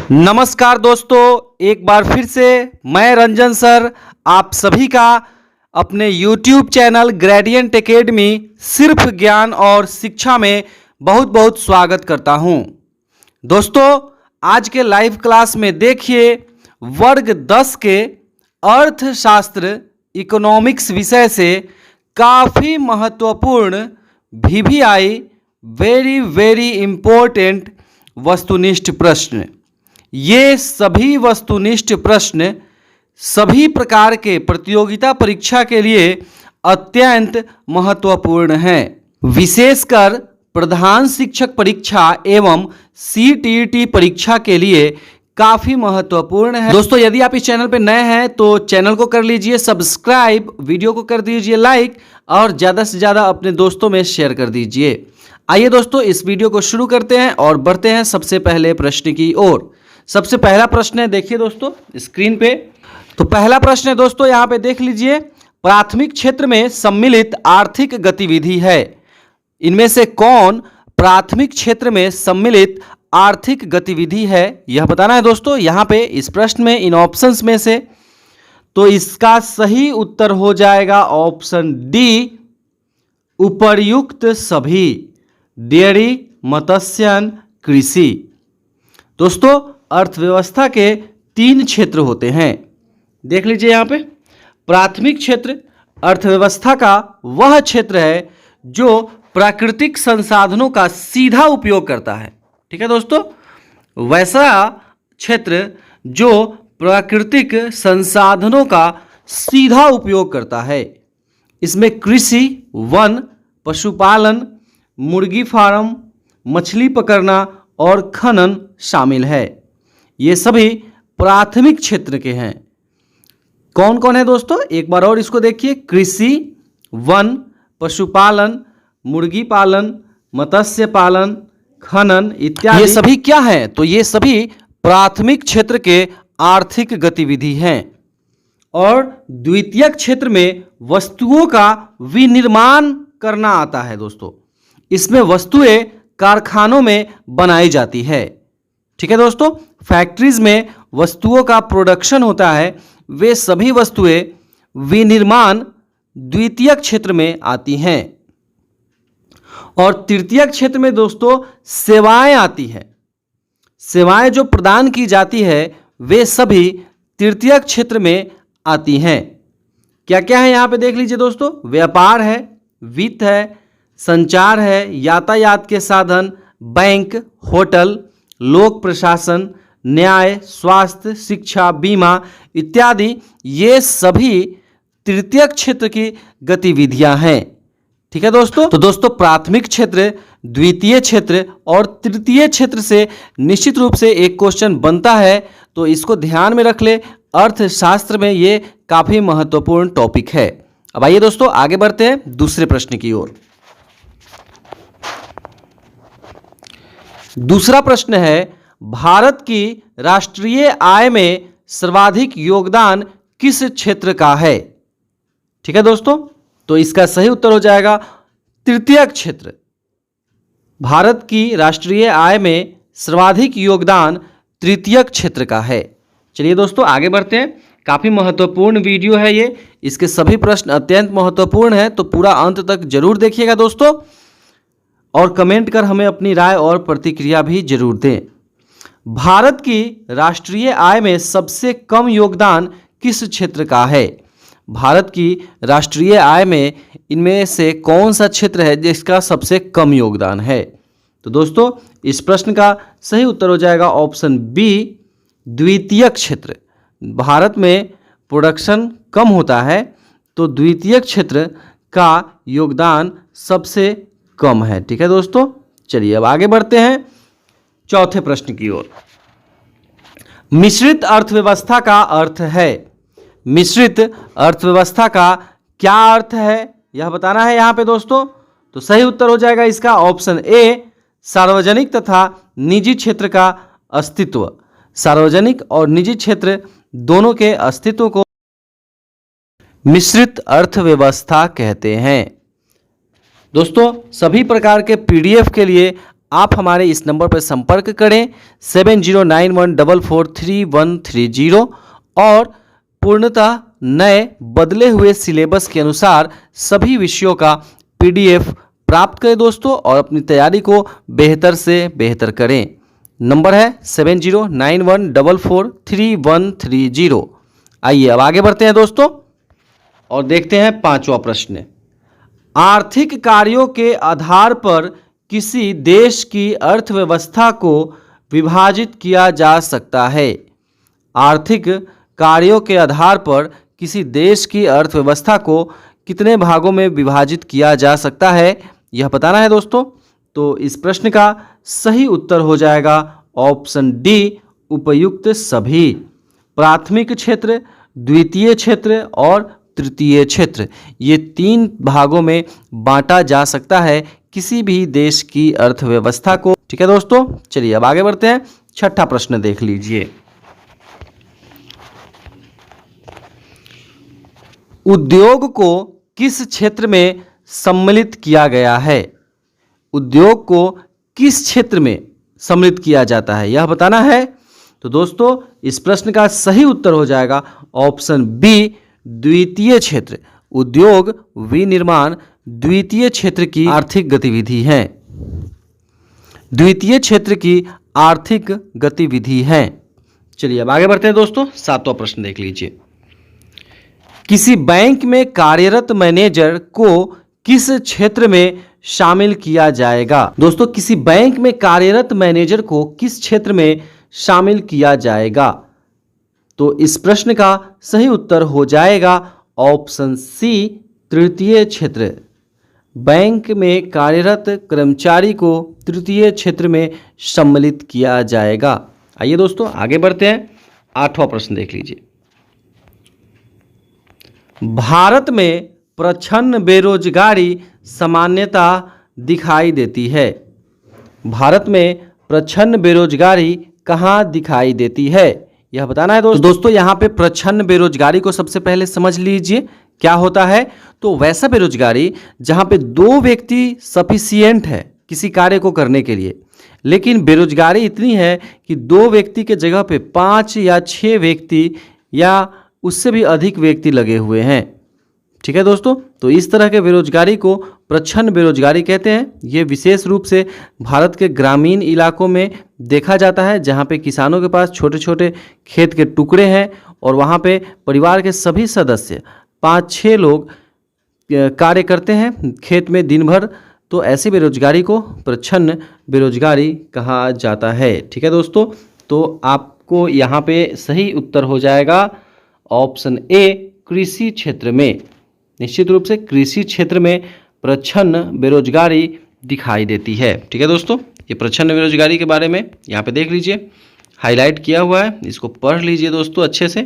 नमस्कार दोस्तों, एक बार फिर से मैं रंजन सर आप सभी का अपने YouTube चैनल ग्रेडियंट एकेडमी सिर्फ ज्ञान और शिक्षा में बहुत बहुत स्वागत करता हूं। दोस्तों, आज के लाइव क्लास में देखिए वर्ग 10 के अर्थशास्त्र इकोनॉमिक्स विषय से काफ़ी महत्वपूर्ण VVI वेरी इम्पोर्टेंट वस्तुनिष्ठ प्रश्न। ये सभी वस्तुनिष्ठ प्रश्न सभी प्रकार के प्रतियोगिता परीक्षा के लिए अत्यंत महत्वपूर्ण हैं। विशेषकर प्रधान शिक्षक परीक्षा एवं CTET परीक्षा के लिए काफ़ी महत्वपूर्ण है। दोस्तों, यदि आप इस चैनल पर नए हैं तो चैनल को कर लीजिए सब्सक्राइब, वीडियो को कर दीजिए लाइक और ज़्यादा से ज़्यादा अपने दोस्तों में शेयर कर दीजिए। आइए दोस्तों, इस वीडियो को शुरू करते हैं और बढ़ते हैं सबसे पहले प्रश्न की ओर। सबसे पहला प्रश्न है, देखिए दोस्तों स्क्रीन पे। तो पहला प्रश्न है दोस्तों, यहाँ पे देख लीजिए, प्राथमिक क्षेत्र में सम्मिलित आर्थिक गतिविधि है। इनमें से कौन प्राथमिक क्षेत्र में सम्मिलित आर्थिक गतिविधि है, यह बताना है दोस्तों। यहाँ पे इस प्रश्न में इन ऑप्शंस में से तो इसका सही उत्तर हो जाएगा ऑप्शन डी, उपर्युक्त सभी, डेयरी, मत्स्यन, कृषि। दोस्तों, अर्थव्यवस्था के 3 क्षेत्र होते हैं। देख लीजिए यहाँ पे, प्राथमिक क्षेत्र अर्थव्यवस्था का वह क्षेत्र है जो प्राकृतिक संसाधनों का सीधा उपयोग करता है। ठीक है दोस्तों, वैसा क्षेत्र जो प्राकृतिक संसाधनों का सीधा उपयोग करता है। इसमें कृषि, वन, पशुपालन, मुर्गी फार्म, मछली पकड़ना और खनन शामिल है। ये सभी प्राथमिक क्षेत्र के हैं। कौन कौन है दोस्तों, एक बार और इसको देखिए, कृषि, वन, पशुपालन, मुर्गी पालन, मत्स्य पालन, खनन इत्यादि। ये सभी क्या हैं? तो ये सभी प्राथमिक क्षेत्र के आर्थिक गतिविधि हैं। और द्वितीयक क्षेत्र में वस्तुओं का विनिर्माण करना आता है दोस्तों। इसमें वस्तुएं कारखानों में बनाई जाती है। ठीक है दोस्तों, फैक्ट्रीज में वस्तुओं का प्रोडक्शन होता है। वे सभी वस्तुएं विनिर्माण द्वितीयक क्षेत्र में आती हैं। और तृतीयक क्षेत्र में दोस्तों सेवाएं आती हैं। सेवाएं जो प्रदान की जाती है वे सभी तृतीयक क्षेत्र में आती हैं। क्या क्या है यहाँ पे देख लीजिए दोस्तों, व्यापार है, वित्त है, संचार है, यातायात के साधन, बैंक, होटल, लोक प्रशासन, न्याय, स्वास्थ्य, शिक्षा, बीमा इत्यादि। ये सभी तृतीयक क्षेत्र की गतिविधियां हैं। ठीक है दोस्तों, तो दोस्तों प्राथमिक क्षेत्र, द्वितीय क्षेत्र और तृतीय क्षेत्र से निश्चित रूप से एक क्वेश्चन बनता है, तो इसको ध्यान में रख ले। अर्थशास्त्र में ये काफी महत्वपूर्ण टॉपिक है। अब आइए दोस्तों आगे बढ़ते हैं दूसरे प्रश्न की ओर। दूसरा प्रश्न है, भारत की राष्ट्रीय आय में सर्वाधिक योगदान किस क्षेत्र का है? ठीक है दोस्तों, तो इसका सही उत्तर हो जाएगा तृतीयक क्षेत्र। भारत की राष्ट्रीय आय में सर्वाधिक योगदान तृतीयक क्षेत्र का है। चलिए दोस्तों आगे बढ़ते हैं। काफ़ी महत्वपूर्ण वीडियो है ये, इसके सभी प्रश्न अत्यंत महत्वपूर्ण हैं, तो पूरा अंत तक जरूर देखिएगा दोस्तों। और कमेंट कर हमें अपनी राय और प्रतिक्रिया भी जरूर दें। भारत की राष्ट्रीय आय में सबसे कम योगदान किस क्षेत्र का है? भारत की राष्ट्रीय आय में इनमें से कौन सा क्षेत्र है जिसका सबसे कम योगदान है? तो दोस्तों इस प्रश्न का सही उत्तर हो जाएगा ऑप्शन बी, द्वितीयक क्षेत्र। भारत में प्रोडक्शन कम होता है तो द्वितीयक क्षेत्र का योगदान सबसे कम है। ठीक है दोस्तों, चलिए अब आगे बढ़ते हैं चौथे प्रश्न की ओर। मिश्रित अर्थव्यवस्था का अर्थ है। मिश्रित अर्थव्यवस्था का क्या अर्थ है यह बताना है यहाँ पे दोस्तों। तो सही उत्तर हो जाएगा इसका ऑप्शन ए, सार्वजनिक तथा निजी क्षेत्र का अस्तित्व। सार्वजनिक और निजी क्षेत्र दोनों के अस्तित्व को मिश्रित अर्थव्यवस्था कहते हैं। दोस्तों सभी प्रकार के PDF के लिए आप हमारे इस नंबर पर संपर्क करें 7091443130 और पूर्णतः नए बदले हुए सिलेबस के अनुसार सभी विषयों का PDF प्राप्त करें दोस्तों और अपनी तैयारी को बेहतर से बेहतर करें। नंबर है 7091443130। आइए अब आगे बढ़ते हैं दोस्तों और देखते हैं पांचवा प्रश्न। आर्थिक कार्यों के आधार पर किसी देश की अर्थव्यवस्था को विभाजित किया जा सकता है। आर्थिक कार्यों के आधार पर किसी देश की अर्थव्यवस्था को कितने भागों में विभाजित किया जा सकता है, यह बताना है दोस्तों। तो इस प्रश्न का सही उत्तर हो जाएगा ऑप्शन डी, उपयुक्त सभी। प्राथमिक क्षेत्र, द्वितीय क्षेत्र और तृतीय क्षेत्र, ये 3 भागों में बांटा जा सकता है किसी भी देश की अर्थव्यवस्था को। ठीक है दोस्तों, चलिए अब आगे बढ़ते हैं। छठा प्रश्न देख लीजिए। उद्योग को किस क्षेत्र में सम्मिलित किया गया है? उद्योग को किस क्षेत्र में सम्मिलित किया जाता है, यह बताना है। तो दोस्तों इस प्रश्न का सही उत्तर हो जाएगा ऑप्शन बी, द्वितीय क्षेत्र। उद्योग विनिर्माण द्वितीय क्षेत्र की आर्थिक गतिविधि है। द्वितीय क्षेत्र की आर्थिक गतिविधि है। चलिए अब आगे बढ़ते हैं दोस्तों। सातवां प्रश्न देख लीजिए। किसी बैंक में कार्यरत मैनेजर को किस क्षेत्र में शामिल किया जाएगा? दोस्तों किसी बैंक में कार्यरत मैनेजर को किस क्षेत्र में शामिल किया जाएगा? तो इस प्रश्न का सही उत्तर हो जाएगा ऑप्शन सी, तृतीय क्षेत्र। बैंक में कार्यरत कर्मचारी को तृतीय क्षेत्र में सम्मिलित किया जाएगा। आइए दोस्तों आगे बढ़ते हैं। आठवां प्रश्न देख लीजिए। भारत में प्रच्छन्न बेरोजगारी सामान्यता दिखाई देती है। भारत में प्रच्छन्न बेरोजगारी कहाँ दिखाई देती है, यह बताना है दोस्तों। यहाँ पे प्रच्छन्न बेरोजगारी को सबसे पहले समझ लीजिए क्या होता है। तो वैसा बेरोजगारी जहाँ पे 2 व्यक्ति सफिशिएंट है किसी कार्य को करने के लिए, लेकिन बेरोजगारी इतनी है कि 2 व्यक्ति के जगह पे 5 या 6 व्यक्ति या उससे भी अधिक व्यक्ति लगे हुए हैं। ठीक है दोस्तों, तो इस तरह के बेरोजगारी को प्रच्छन्न बेरोजगारी कहते हैं। ये विशेष रूप से भारत के ग्रामीण इलाकों में देखा जाता है, जहाँ पे किसानों के पास छोटे छोटे खेत के टुकड़े हैं और वहाँ पे परिवार के सभी सदस्य 5-6 लोग कार्य करते हैं खेत में दिन भर। तो ऐसी बेरोजगारी को प्रच्छन्न बेरोजगारी कहा जाता है। ठीक है दोस्तों, तो आपको यहाँ पे सही उत्तर हो जाएगा ऑप्शन ए, कृषि क्षेत्र में। निश्चित रूप से कृषि क्षेत्र में प्रच्छन्न बेरोजगारी दिखाई देती है। ठीक है दोस्तों, ये प्रच्छन्न बेरोजगारी के बारे में यहाँ पे देख लीजिए, हाईलाइट किया हुआ है, इसको पढ़ लीजिए दोस्तों अच्छे से।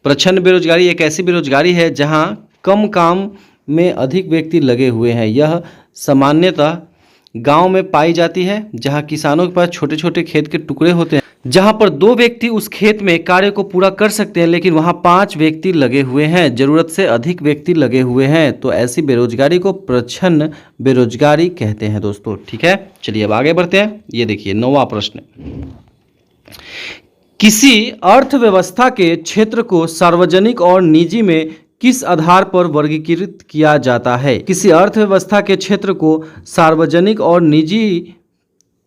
प्रच्छन्न बेरोजगारी एक ऐसी बेरोजगारी है जहाँ कम काम में अधिक व्यक्ति लगे हुए हैं। यह सामान्यतः गांव में पाई जाती है, जहां किसानों के पास छोटे छोटे खेत के टुकड़े होते हैं, जहां पर 2 व्यक्ति उस खेत में कार्य को पूरा कर सकते हैं, लेकिन वहां 5 व्यक्ति लगे हुए हैं, जरूरत से अधिक व्यक्ति लगे हुए हैं। तो ऐसी बेरोजगारी को प्रच्छन्न बेरोजगारी कहते हैं दोस्तों। ठीक है, चलिए अब आगे बढ़ते हैं। ये देखिए 9वां प्रश्न। किसी अर्थव्यवस्था के क्षेत्र को सार्वजनिक और निजी में किस आधार पर वर्गीकृत किया जाता है? किसी अर्थव्यवस्था के क्षेत्र को सार्वजनिक और निजी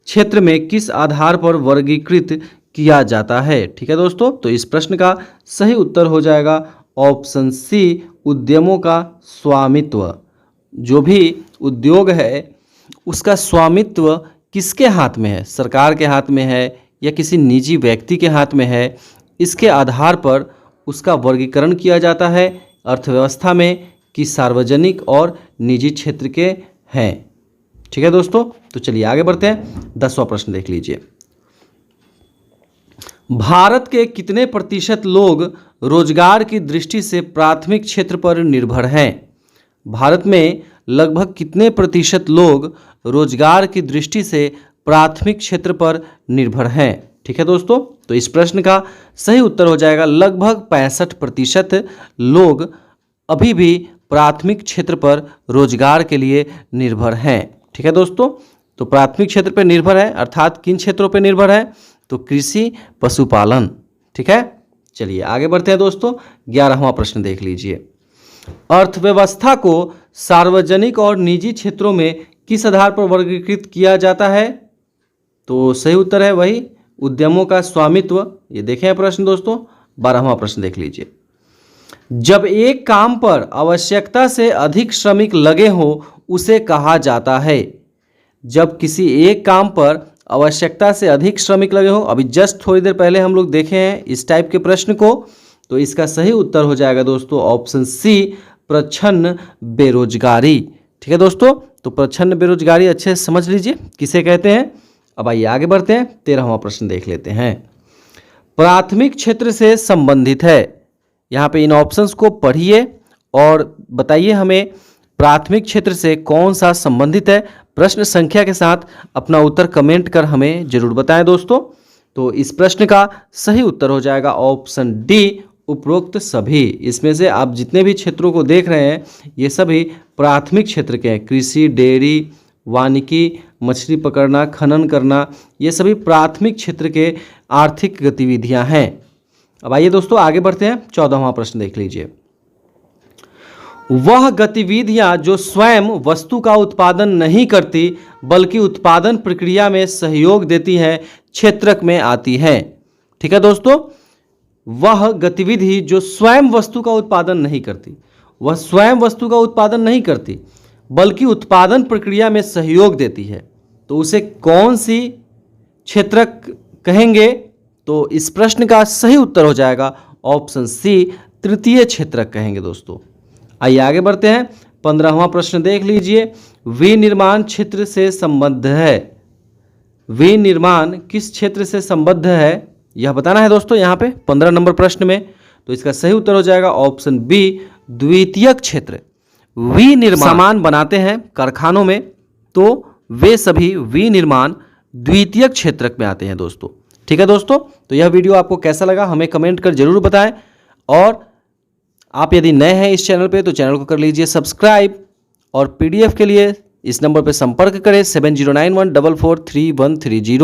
क्षेत्र में किस आधार पर वर्गीकृत किया जाता है? ठीक है दोस्तों, तो इस प्रश्न का सही उत्तर हो जाएगा ऑप्शन सी, उद्यमों का स्वामित्व। जो भी उद्योग है उसका स्वामित्व किसके हाथ में है? सरकार के हाथ में है या किसी निजी व्यक्ति के हाथ में है? इसके आधार पर उसका वर्गीकरण किया जाता है अर्थव्यवस्था में कि सार्वजनिक और निजी क्षेत्र के हैं। ठीक है दोस्तों, तो चलिए आगे बढ़ते हैं। 10वां प्रश्न देख लीजिए। भारत के कितने प्रतिशत लोग रोजगार की दृष्टि से प्राथमिक क्षेत्र पर निर्भर हैं? भारत में लगभग कितने प्रतिशत लोग रोजगार की दृष्टि से प्राथमिक क्षेत्र पर निर्भर हैं? ठीक है दोस्तों, तो इस प्रश्न का सही उत्तर हो जाएगा लगभग 65% लोग अभी भी प्राथमिक क्षेत्र पर रोजगार के लिए निर्भर हैं। ठीक है दोस्तों, तो प्राथमिक क्षेत्र पर निर्भर है, अर्थात किन क्षेत्रों पर निर्भर है? तो कृषि, पशुपालन। ठीक है, चलिए आगे बढ़ते हैं दोस्तों। 11वां प्रश्न देख लीजिए। अर्थव्यवस्था को सार्वजनिक और निजी क्षेत्रों में किस आधार पर वर्गीकृत किया जाता है? तो सही उत्तर है वही उद्यमों का स्वामित्व। ये देखें प्रश्न दोस्तों, 12वां प्रश्न देख लीजिए। जब एक काम पर आवश्यकता से अधिक श्रमिक लगे हो उसे कहा जाता है। जब किसी एक काम पर आवश्यकता से अधिक श्रमिक लगे हो, अभी जस्ट थोड़ी देर पहले हम लोग देखे हैं इस टाइप के प्रश्न को, तो इसका सही उत्तर हो जाएगा दोस्तों ऑप्शन सी, प्रच्छन्न बेरोजगारी। ठीक है दोस्तों, तो प्रच्छन्न बेरोजगारी अच्छे से समझ लीजिए किसे कहते हैं। अब आइए आगे बढ़ते हैं, 13वां प्रश्न देख लेते हैं। प्राथमिक क्षेत्र से संबंधित है। यहाँ पे इन ऑप्शंस को पढ़िए और बताइए हमें प्राथमिक क्षेत्र से कौन सा संबंधित है। प्रश्न संख्या के साथ अपना उत्तर कमेंट कर हमें जरूर बताएं दोस्तों। तो इस प्रश्न का सही उत्तर हो जाएगा ऑप्शन डी, उपरोक्त सभी। इसमें से आप जितने भी क्षेत्रों को देख रहे हैं ये सभी प्राथमिक क्षेत्र के हैं। कृषि, डेयरी, वानिकी, मछली पकड़ना, खनन करना, ये सभी प्राथमिक क्षेत्र के आर्थिक गतिविधियां हैं। अब आइए दोस्तों आगे बढ़ते हैं, 14वां प्रश्न देख लीजिए। वह गतिविधियां जो स्वयं वस्तु का उत्पादन नहीं करती बल्कि उत्पादन प्रक्रिया में सहयोग देती हैं क्षेत्रक में आती हैं। ठीक है दोस्तों, वह गतिविधि जो स्वयं वस्तु का उत्पादन नहीं करती, वह स्वयं वस्तु का उत्पादन नहीं करती बल्कि उत्पादन प्रक्रिया में सहयोग देती है, तो उसे कौन सी क्षेत्रक कहेंगे? तो इस प्रश्न का सही उत्तर हो जाएगा ऑप्शन सी, तृतीय क्षेत्रक कहेंगे दोस्तों। आइए आगे बढ़ते हैं, 15वां प्रश्न देख लीजिए। विनिर्माण क्षेत्र से संबद्ध है। विनिर्माण किस क्षेत्र से संबद्ध है यह बताना है दोस्तों यहाँ पे 15 नंबर प्रश्न में। तो इसका सही उत्तर हो जाएगा ऑप्शन बी, द्वितीयक क्षेत्र। विनिर्माण सामान बनाते हैं कारखानों में, तो वे सभी विनिर्माण द्वितीयक क्षेत्रक में आते हैं दोस्तों। ठीक है दोस्तों, तो यह वीडियो आपको कैसा लगा हमें कमेंट कर जरूर बताएं, और आप यदि नए हैं इस चैनल पे तो चैनल को कर लीजिए सब्सक्राइब, और पीडीएफ के लिए इस नंबर पर संपर्क करें 7091443130।